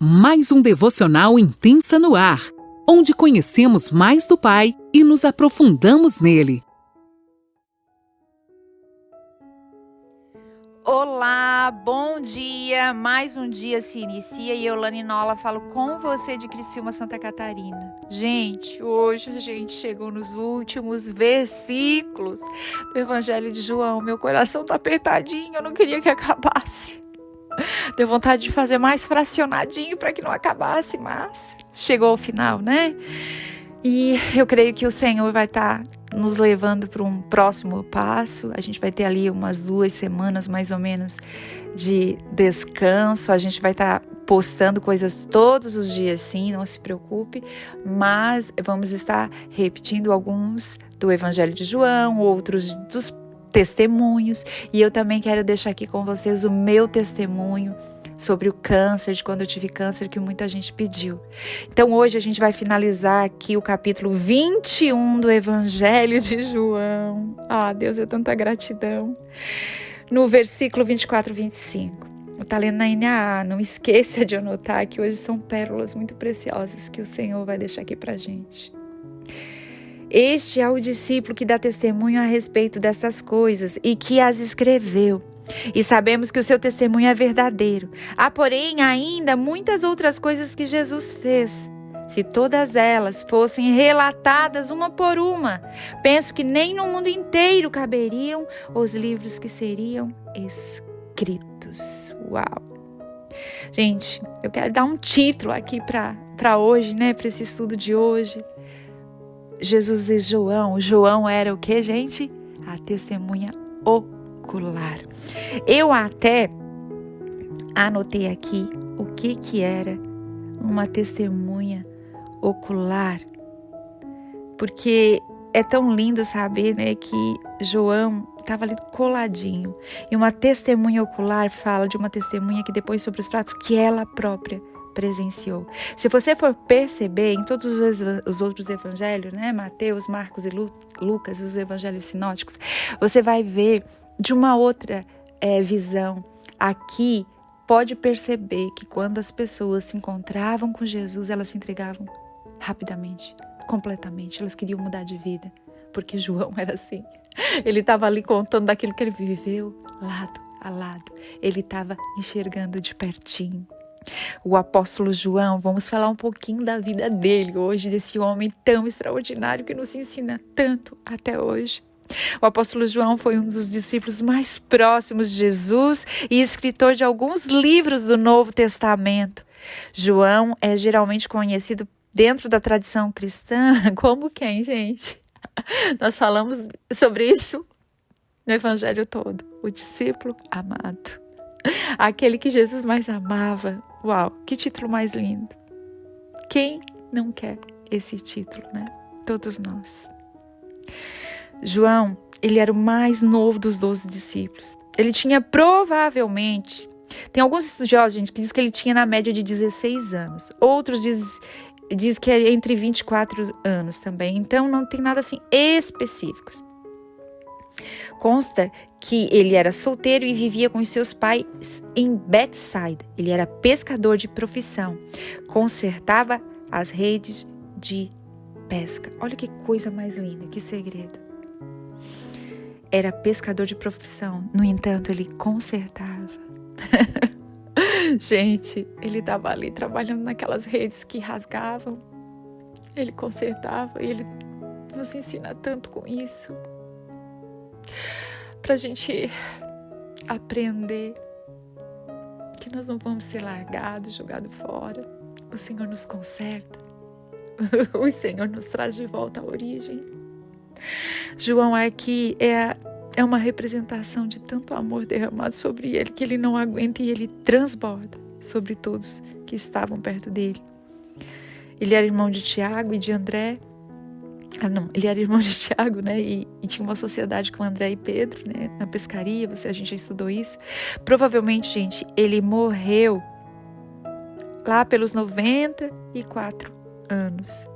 Mais um devocional Intensa no Ar, onde conhecemos mais do Pai e nos aprofundamos nele. Olá, bom dia! Mais um dia se inicia e eu, Lani Nola, falo com você de Criciúma, Santa Catarina. Gente, hoje a gente chegou nos últimos versículos do Evangelho de João. Meu coração tá apertadinho, eu não queria que acabasse. Deu vontade de fazer mais fracionadinho para que não acabasse, mas chegou ao final, né? E eu creio que o Senhor vai estar nos levando para um próximo passo. A gente vai ter ali umas 2 semanas mais ou menos de descanso. A gente vai estar postando coisas todos os dias, sim, não se preocupe. Mas vamos estar repetindo alguns do Evangelho de João, outros dos testemunhos. E eu também quero deixar aqui com vocês o meu testemunho sobre o câncer, de quando eu tive câncer, que muita gente pediu. Então hoje a gente vai finalizar aqui o capítulo 21 do Evangelho de João. Ah, Deus, é tanta gratidão. No versículo 24 e 25. Tá lendo na NAA, não esqueça de anotar que hoje são pérolas muito preciosas que o Senhor vai deixar aqui pra gente. Este é o discípulo que dá testemunho a respeito destas coisas e que as escreveu. E sabemos que o seu testemunho é verdadeiro. Há, porém, ainda muitas outras coisas que Jesus fez. Se todas elas fossem relatadas uma por uma, penso que nem no mundo inteiro caberiam os livros que seriam escritos. Uau! Gente, eu quero dar um título aqui para hoje, né? Para esse estudo de hoje. Jesus e João. João era o que, gente? A testemunha ocular. Eu até anotei aqui o que era uma testemunha ocular, porque é tão lindo saber, né, que João estava ali coladinho, e uma testemunha ocular fala de uma testemunha que depois sobre os fatos que ela própria presenciou. Se você for perceber em todos os outros evangelhos, né, Mateus, Marcos e Lucas, os evangelhos sinóticos, você vai ver de uma outra visão. Aqui pode perceber que quando as pessoas se encontravam com Jesus, elas se entregavam rapidamente, completamente. Elas queriam mudar de vida, porque João era assim. Ele estava ali contando daquilo que ele viveu lado a lado. Ele estava enxergando de pertinho. O apóstolo João, vamos falar um pouquinho da vida dele hoje, desse homem tão extraordinário que nos ensina tanto até hoje. O apóstolo João foi um dos discípulos mais próximos de Jesus e escritor de alguns livros do Novo Testamento. João é geralmente conhecido dentro da tradição cristã como quem, gente? Nós falamos sobre isso no Evangelho todo. O discípulo amado. Aquele que Jesus mais amava. Uau, que título mais lindo. Quem não quer esse título, né? Todos nós. João, ele era o mais novo dos 12 discípulos. Ele tinha provavelmente... Tem alguns estudiosos, gente, que dizem que ele tinha na média de 16 anos. Outros diz que é entre 24 anos também. Então, não tem nada assim específico. Consta que ele era solteiro e vivia com os seus pais em Betsaida. Ele era pescador de profissão. Consertava as redes de pesca. Olha que coisa mais linda, que segredo. Era pescador de profissão. No entanto, ele consertava. Gente, ele estava ali trabalhando naquelas redes que rasgavam. Ele consertava e ele nos ensina tanto com isso. Pra gente aprender que nós não vamos ser largados, jogados fora. O Senhor nos conserta. O Senhor nos traz de volta à origem. João aqui é uma representação de tanto amor derramado sobre ele, que ele não aguenta e ele transborda sobre todos que estavam perto dele. Ele era irmão de Tiago e de André. Ele era irmão de Tiago, né? E tinha uma sociedade com André e Pedro, né? Na pescaria, a gente já estudou isso. Provavelmente, gente, ele morreu lá pelos 94 anos.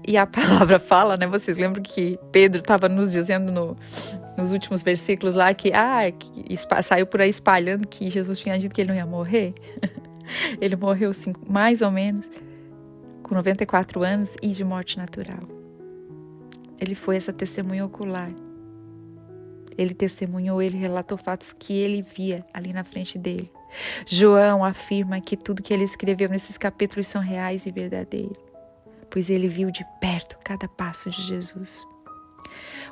E a palavra fala, né? Vocês lembram que Pedro estava nos dizendo nos últimos versículos lá que saiu por aí espalhando que Jesus tinha dito que ele não ia morrer? Ele morreu mais ou menos com 94 anos e de morte natural. Ele foi essa testemunha ocular. Ele testemunhou, ele relatou fatos que ele via ali na frente dele. João afirma que tudo que ele escreveu nesses capítulos são reais e verdadeiros, pois ele viu de perto cada passo de Jesus.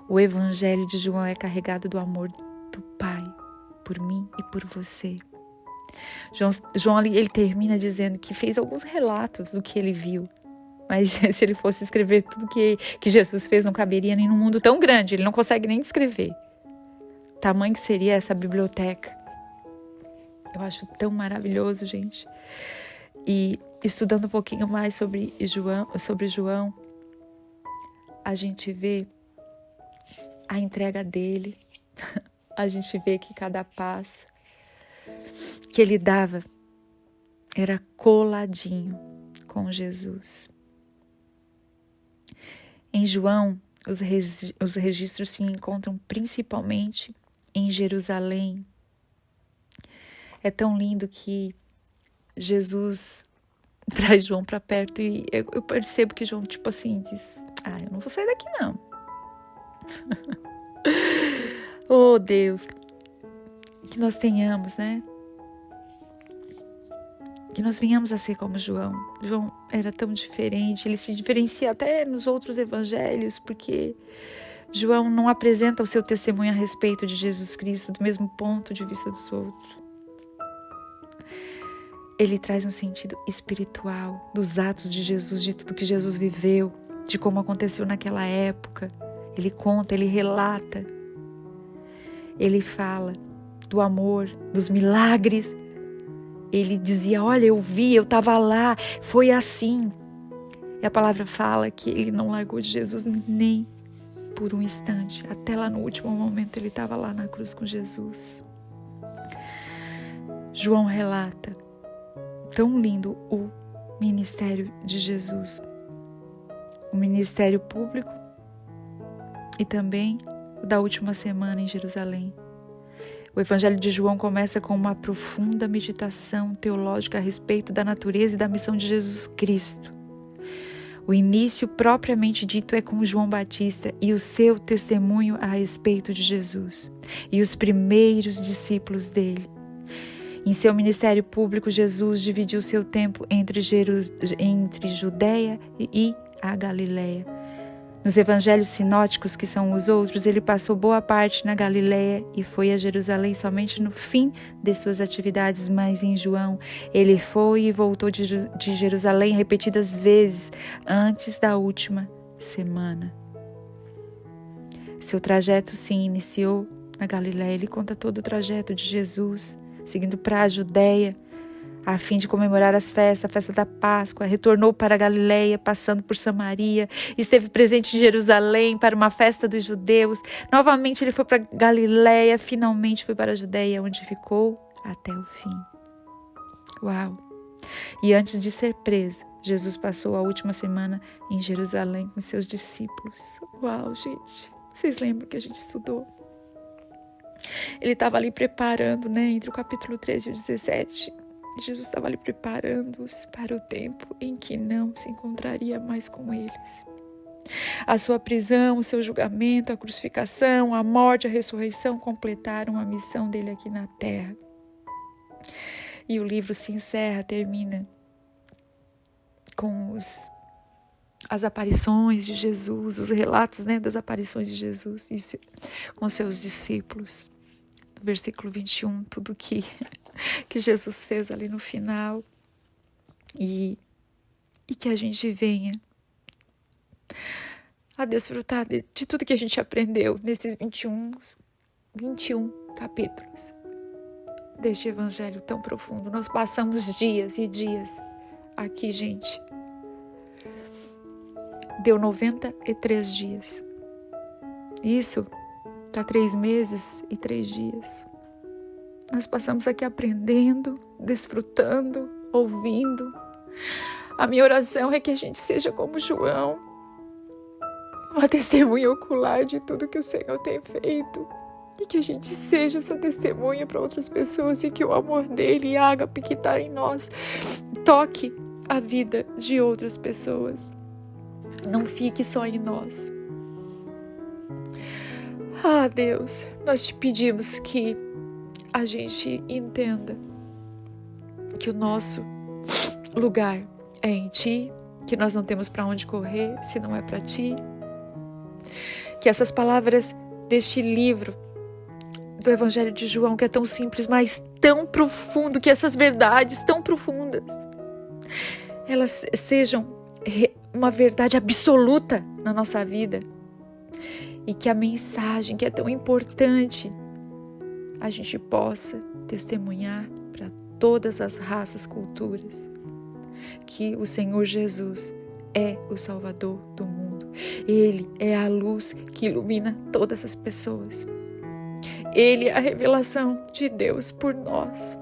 O Evangelho de João é carregado do amor do Pai por mim e por você. João ele termina dizendo que fez alguns relatos do que ele viu, mas se ele fosse escrever tudo que Jesus fez, não caberia nem num mundo tão grande, ele não consegue nem descrever. Tamanho que seria essa biblioteca. Eu acho tão maravilhoso, gente. E estudando um pouquinho mais sobre João, a gente vê a entrega dele, a gente vê que cada passo que ele dava era coladinho com Jesus. Em João, os registros se encontram principalmente em Jerusalém. É tão lindo que Jesus traz João para perto e eu percebo que João, tipo assim, diz: eu não vou sair daqui não. Oh Deus, que nós tenhamos, né? Que nós venhamos a ser como João. João era tão diferente, ele se diferencia até nos outros evangelhos, porque João não apresenta o seu testemunho a respeito de Jesus Cristo do mesmo ponto de vista dos outros. Ele traz um sentido espiritual dos atos de Jesus, de tudo que Jesus viveu, de como aconteceu naquela época. Ele conta, ele relata. Ele fala do amor, dos milagres. Ele dizia: olha, eu vi, eu estava lá, foi assim. E a palavra fala que ele não largou de Jesus nem por um instante. Até lá no último momento ele estava lá na cruz com Jesus. João relata, tão lindo, o ministério de Jesus. O ministério público e também o da última semana em Jerusalém. O Evangelho de João começa com uma profunda meditação teológica a respeito da natureza e da missão de Jesus Cristo. O início propriamente dito é com João Batista e o seu testemunho a respeito de Jesus e os primeiros discípulos dele. Em seu ministério público, Jesus dividiu seu tempo entre Judeia e a Galileia. Nos evangelhos sinóticos, que são os outros, ele passou boa parte na Galileia e foi a Jerusalém somente no fim de suas atividades, mas em João, ele foi e voltou de Jerusalém repetidas vezes antes da última semana. Seu trajeto se iniciou na Galileia. Ele conta todo o trajeto de Jesus, seguindo para a Judeia, a fim de comemorar as festas, a festa da Páscoa. Retornou para a Galileia, passando por Samaria, esteve presente em Jerusalém para uma festa dos judeus. Novamente ele foi para a Galileia, finalmente foi para a Judeia, onde ficou até o fim. Uau! E antes de ser preso, Jesus passou a última semana em Jerusalém com seus discípulos. Uau, gente! Vocês lembram que a gente estudou? Ele estava ali preparando, entre o capítulo 13 e o 17. Jesus estava ali preparando-os para o tempo em que não se encontraria mais com eles. A sua prisão, o seu julgamento, a crucificação, a morte, a ressurreição completaram a missão dele aqui na terra. E o livro se encerra, termina com as aparições de Jesus, os relatos das aparições de Jesus com seus discípulos. No versículo 21, tudo que Jesus fez ali no final, e que a gente venha a desfrutar de tudo que a gente aprendeu nesses 21 capítulos deste evangelho tão profundo. Nós passamos dias e dias aqui, gente. Deu 93 dias. Isso dá 3 meses e 3 dias. Nós passamos aqui aprendendo, desfrutando, ouvindo. A minha oração é que a gente seja como João, uma testemunha ocular de tudo que o Senhor tem feito E que a gente seja essa testemunha para outras pessoas e que o amor dele e a ágape que está em nós toque a vida de outras pessoas. Não fique só em nós. Ah, Deus, nós te pedimos que a gente entenda que o nosso lugar é em Ti, que nós não temos para onde correr se não é para Ti. Que essas palavras deste livro do Evangelho de João, que é tão simples, mas tão profundo, que essas verdades tão profundas, elas sejam uma verdade absoluta na nossa vida. E que a mensagem que é tão importante, a gente possa testemunhar para todas as raças, culturas, que o Senhor Jesus é o Salvador do mundo. Ele é a luz que ilumina todas as pessoas. Ele é a revelação de Deus por nós.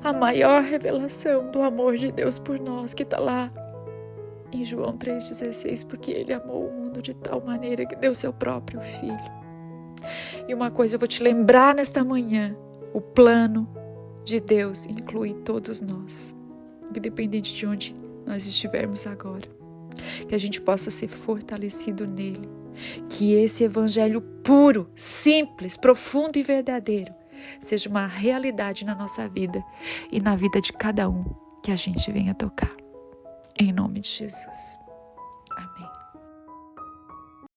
A maior revelação do amor de Deus por nós, que está lá em João 3,16, porque Ele amou o mundo de tal maneira que deu seu próprio Filho. E uma coisa eu vou te lembrar nesta manhã: o plano de Deus inclui todos nós, independente de onde nós estivermos agora. Que a gente possa ser fortalecido nele. Que esse evangelho puro, simples, profundo e verdadeiro seja uma realidade na nossa vida e na vida de cada um que a gente venha tocar. Em nome de Jesus. Amém.